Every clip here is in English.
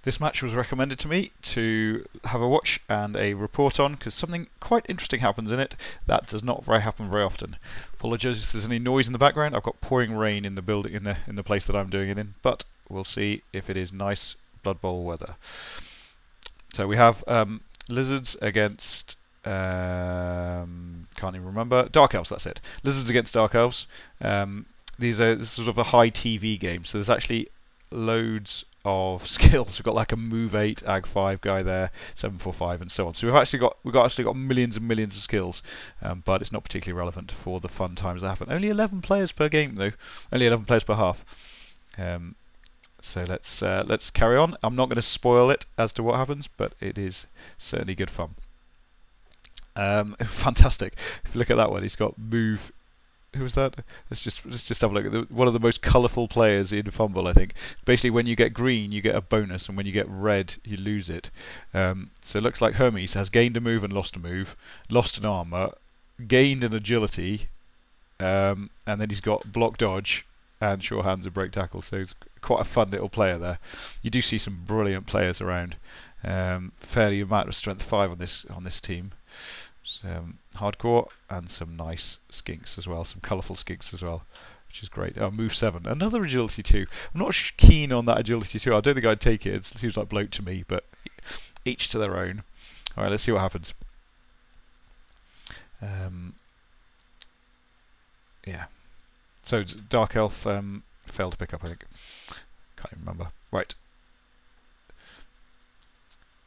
This match was recommended to me to have a watch and a report on because something quite interesting happens in it that does not happen very often. Apologies if there's any noise in the background. I've got pouring rain in the building in the place that I'm doing it in, but we'll see if it is nice Blood Bowl weather. So we have lizards against can't even remember. Dark Elves, that's it. Lizards against Dark Elves. This is sort of a high TV game, so there's actually loads of skills. We've got like a move 8, ag 5 guy there, 745 and so on. So we've actually got millions and millions of skills, but it's not particularly relevant for the fun times that happen. Only 11 players per game though, only 11 players per half. So let's carry on. I'm not going to spoil it as to what happens, but it is certainly good fun. Fantastic. If you look at that one, he's got move. Who was that? Let's just have a look at one of the most colourful players in Fumble, I think. Basically, when you get green, you get a bonus, and when you get red, you lose it. So it looks like Hermes has gained a move and lost a move, lost an armour, gained an agility, and then he's got block dodge and sure hands and break tackle. So he's quite a fun little player there. You do see some brilliant players around. Fairly amount of strength 5 on this team. Hardcore and some nice skinks as well, some colourful skinks as well, which is great. Oh, move 7, another agility 2. I'm not keen on that agility 2. I don't think I'd take it. It seems like bloat to me, but each to their own. All right, let's see what happens. Yeah. So Dark Elf failed to pick up, I think. Can't even remember. Right.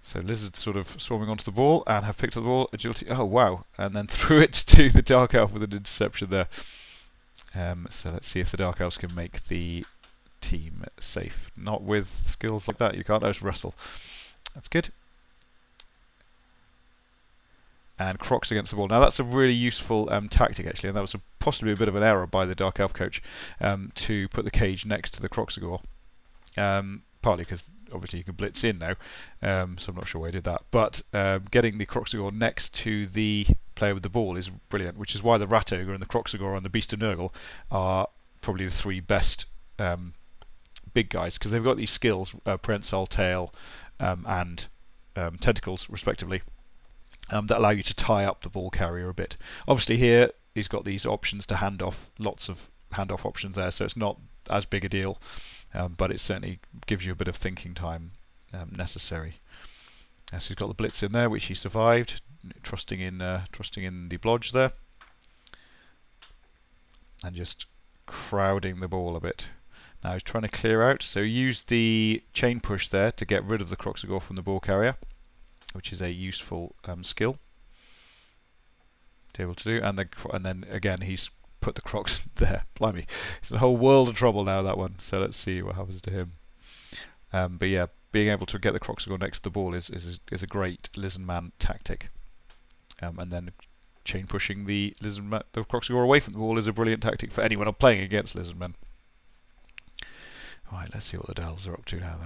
So Lizards sort of swarming onto the ball and have picked up the ball. Agility, oh wow, and then threw it to the Dark Elf with an interception there. So let's see if the Dark Elves can make the team safe. Not with skills like that, you can't just wrestle. That's good. And Crocs against the ball. Now that's a really useful tactic actually, and that was possibly a bit of an error by the Dark Elf coach to put the cage next to the Kroxigor. Partly because obviously you can blitz in now, so I'm not sure why he did that. But getting the Kroxigor next to the player with the ball is brilliant, which is why the Rat Ogre and the Kroxigor and the Beast of Nurgle are probably the 3 best big guys, because they've got these skills, Prehensile, Tail and Tentacles respectively, that allow you to tie up the ball carrier a bit. Obviously here he's got these options to hand off, lots of handoff options there, so it's not as big a deal. But it certainly gives you a bit of thinking time necessary. So he's got the blitz in there, which he survived, trusting in the blodge there, and just crowding the ball a bit. Now he's trying to clear out, so use the chain push there to get rid of the Kroxigor from the ball carrier, which is a useful skill to be able to do. And then again he's put the Crocs there. Blimey, it's a whole world of trouble now, that one. So let's see what happens to him. But yeah, being able to get the Kroxigor next to the ball is a great Lizardman tactic. And then chain pushing the Kroxigor away from the ball is a brilliant tactic for anyone playing against Lizardmen. Right, let's see what the Delves are up to now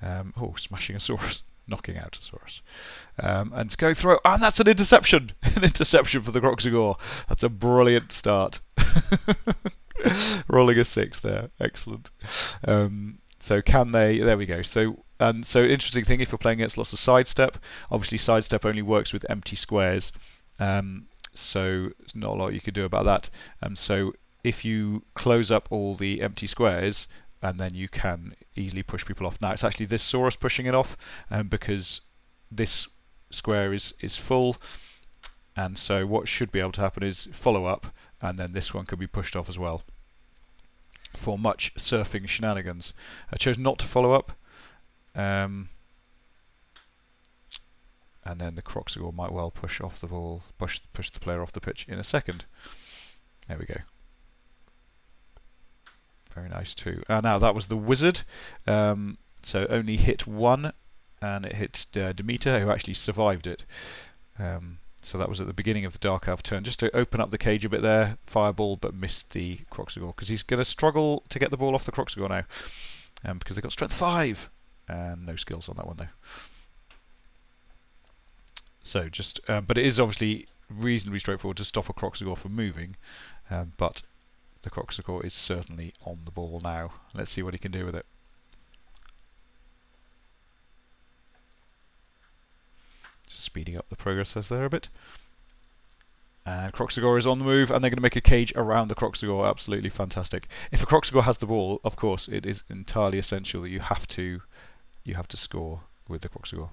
then. Oh, smashing a Saurus. Knocking out a Saurus. And to go through, and that's an interception! An interception for the Kroxigor. That's a brilliant start. Rolling a 6 there. Excellent. So can they... There we go. So interesting thing, if you're playing against lots of sidestep, obviously sidestep only works with empty squares. So there's not a lot you can do about that. So if you close up all the empty squares, and then you can easily push people off. Now it's actually this Saurus pushing it off, because this square is full, and so what should be able to happen is follow up, and then this one could be pushed off as well for much surfing shenanigans. I chose not to follow up, and then the Kroxigor might well push off the ball, push the player off the pitch in a second. There we go. Very nice too. Now that was the Wizard, so only hit 1, and it hit Demeter, who actually survived it. So that was at the beginning of the Dark Elf turn, just to open up the cage a bit there. Fireball, but missed the Kroxigor, because he's going to struggle to get the ball off the Kroxigor now, because they've got strength 5, and no skills on that one though. So just, but it is obviously reasonably straightforward to stop a Kroxigor from moving, but the Kroxigor is certainly on the ball now. Let's see what he can do with it. speeding up the progress there a bit. And Kroxigor is on the move, and they're going to make a cage around the Kroxigor. Absolutely fantastic. If a Kroxigor has the ball, of course, it is entirely essential that you have to score with the Kroxigor.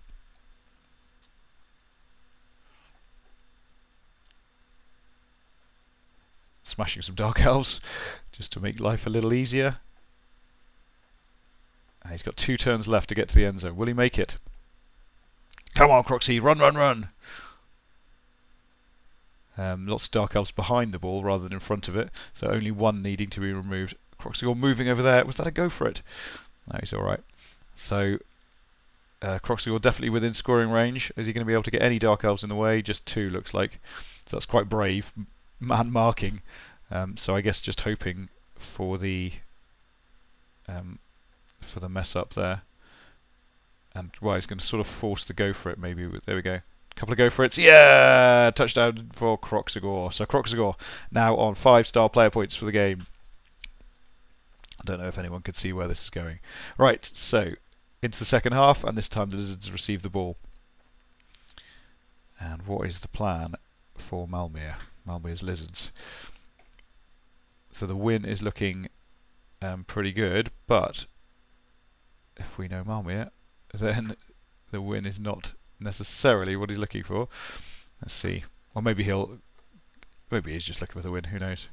Smashing some Dark Elves just to make life a little easier. And he's got 2 turns left to get to the end zone. Will he make it? Come on, Kroxy, run, run, run! Lots of Dark Elves behind the ball rather than in front of it, so only one needing to be removed. Kroxigor moving over there. Was that a go for it? No, he's alright. So, Kroxigor definitely within scoring range. Is he going to be able to get any Dark Elves in the way? Just 2 looks like. So that's quite brave. Man marking. So I guess just hoping for the mess up there. And, well, he's going to sort of force the go for it maybe. There we go. Couple of go for it. Yeah! Touchdown for Kroxigor. So Kroxigor now on 5-star player points for the game. I don't know if anyone could see where this is going. Right, so into the second half, and this time the Lizards receive the ball. And what is the plan for Malmö? Malmö's Lizards. So the win is looking pretty good, but if we know Malmö, then the win is not necessarily what he's looking for. Let's see. Or maybe he's just looking for the win, who knows.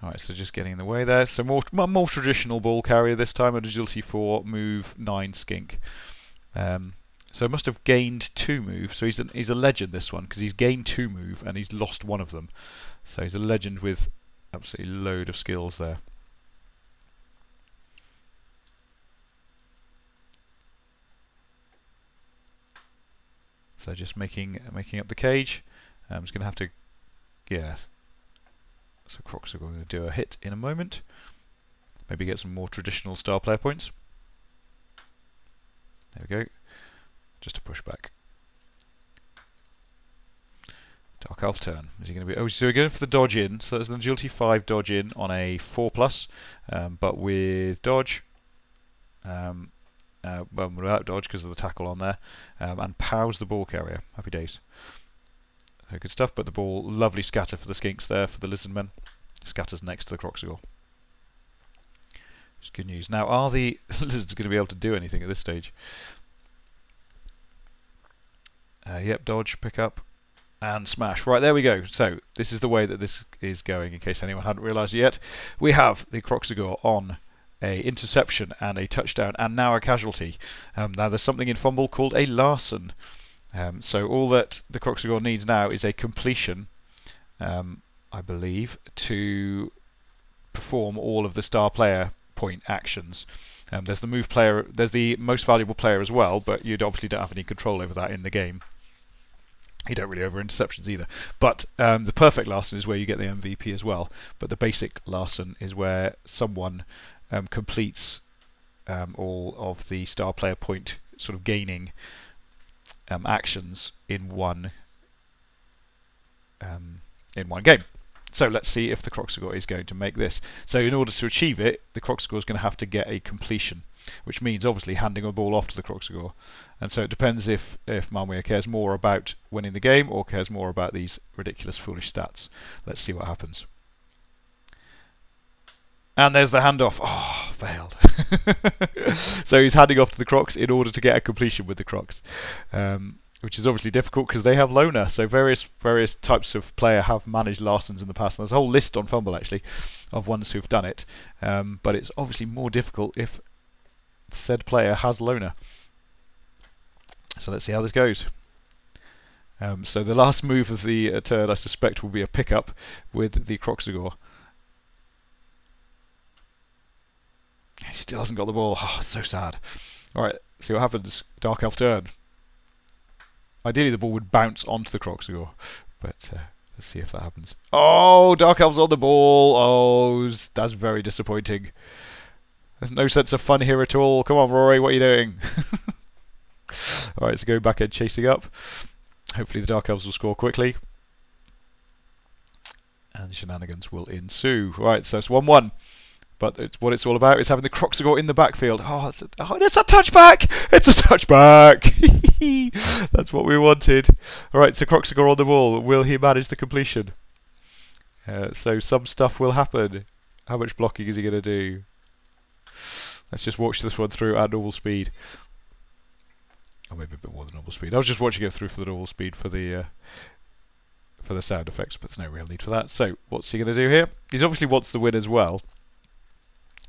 Alright, so just getting in the way there. So more traditional ball carrier this time, an agility 4, move 9 skink. So must have gained 2 move. So he's a legend, this one, because he's gained 2 move and he's lost 1 of them. So he's a legend with absolutely load of skills there. So just making up the cage. I'm just going to have to, yeah. So Kroxigor going to do a hit in a moment. Maybe get some more traditional star player points. There we go. Just a push back. Dark Elf turn. Is he going to be? Oh, so we're going for the dodge in. So there's an agility 5 dodge in on a 4+, but with dodge. Well, without dodge because of the tackle on there, and pows the ball carrier. Happy days. So good stuff, but the ball, lovely scatter for the skinks there for the Lizardmen. Scatters next to the Kroxigor. It's good news. Now, are the Lizards going to be able to do anything at this stage? Yep, dodge, pick up, and smash. Right, there we go. So this is the way that this is going, in case anyone hadn't realised it yet. We have the Kroxigor on a interception and a touchdown, and now a casualty. Now there's something in fumble called a Lassen. So all that the Kroxigor needs now is a completion, I believe, to perform all of the star player point actions. There's the move player, there's the most valuable player as well, but you obviously don't have any control over that in the game. You don't really over interceptions either. But the perfect Lassen is where you get the MVP as well. But the basic Lassen is where someone completes all of the star player point sort of gaining actions in one game. So let's see if the Kroxigor is going to make this. So in order to achieve it, the Kroxigor is going to have to get a completion, which means obviously handing a ball off to the Kroxigor. And so it depends if Malmö cares more about winning the game or cares more about these ridiculous, foolish stats. Let's see what happens. And there's the handoff. Oh, failed. So he's handing off to the Krox in order to get a completion with the Krox, which is obviously difficult because they have loner. So various types of player have managed Larsens in the past. And there's a whole list on Fumble actually of ones who've done it, but it's obviously more difficult if said player has loner. So let's see how this goes. So the last move of the turn, I suspect, will be a pickup with the Kroxigor. He still hasn't got the ball. Oh, so sad. Alright, see what happens. Dark Elf turn. Ideally the ball would bounce onto the Kroxigor, but let's see if that happens. Oh, Dark Elf's on the ball. Oh, that's very disappointing. There's no sense of fun here at all. Come on, Rory, what are you doing? Alright, so go back and chasing up. Hopefully the Dark Elves will score quickly. And shenanigans will ensue. Right, so it's 1-1. But what it's all about is having the Kroxigor in the backfield. Oh, it's a touchback! It's a touchback! That's what we wanted. Alright, so Kroxigor on the ball. Will he manage the completion? So some stuff will happen. How much blocking is he going to do? Let's just watch this one through at normal speed. Or maybe a bit more than normal speed. I was just watching it through for the normal speed for the sound effects, but there's no real need for that. So what's he going to do here? He obviously wants the win as well.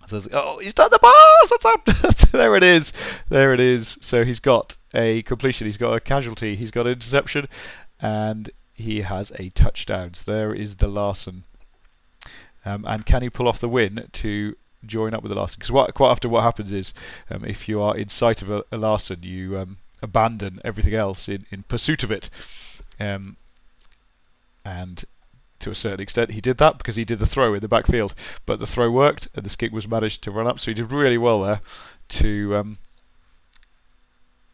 So, oh, he's done the pass! That's up! There it is! There it is. So he's got a completion, he's got a casualty, he's got an interception, and he has a touchdown. So there is the Lassen. And can he pull off the win to join up with the Lassen? Because quite often what happens is, if you are in sight of a Lassen, you abandon everything else in pursuit of it. And to a certain extent he did that because he did the throw in the backfield, but the throw worked and the skink was managed to run up, so he did really well there to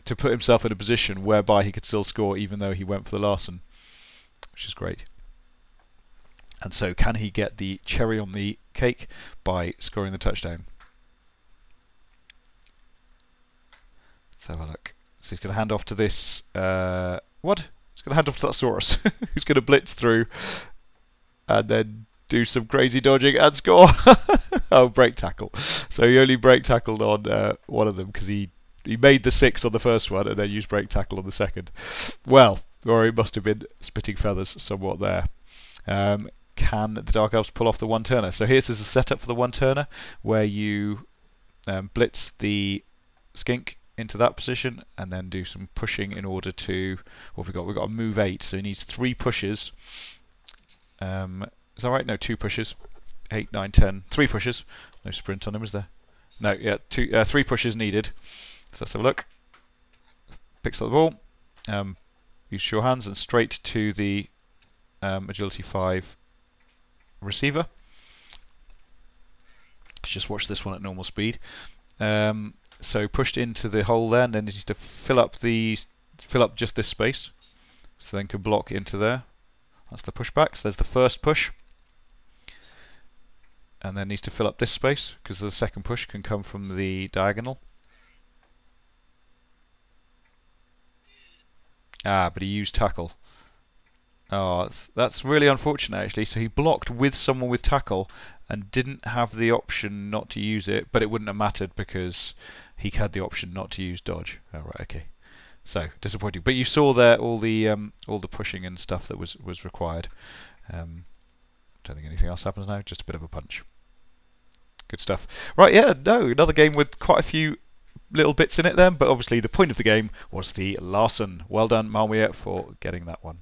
put himself in a position whereby he could still score even though he went for the Lassen, which is great. And so can he get the cherry on the cake by scoring the touchdown? Let's have a look. So he's going to hand off to this what? He's going to hand off to that Saurus who's going to blitz through and then do some crazy dodging and score. Oh, break tackle. So he only break tackled on one of them because he made the 6 on the first one and then used break tackle on the second. Well, or he must have been spitting feathers somewhat there. Can the Dark Elves pull off the one-turner? So here's a setup for the one-turner where you blitz the skink into that position and then do some pushing in order to... What have we got? We've got a move 8, so he needs 3 pushes. Is that right? No, 2 pushes. 8, 9, 10. 3 pushes. No sprint on him, is there? No, yeah, 3 pushes needed. So let's have a look. Picks up the ball. Use your hands and straight to the agility 5 receiver. Let's just watch this one at normal speed. So pushed into the hole there, and then needs to fill up just this space. So then can block into there. That's the pushback. So there's the first push. And then needs to fill up this space because the second push can come from the diagonal. Ah, but he used tackle. Oh, that's really unfortunate actually. So he blocked with someone with tackle and didn't have the option not to use it, but it wouldn't have mattered because he had the option not to use dodge. Oh, right, okay. So disappointing. But you saw there all the pushing and stuff that was required. Don't think anything else happens now. Just a bit of a punch. Good stuff. Right, yeah, no, another game with quite a few little bits in it then, but obviously the point of the game was the Lassen. Well done, Malmö, for getting that one.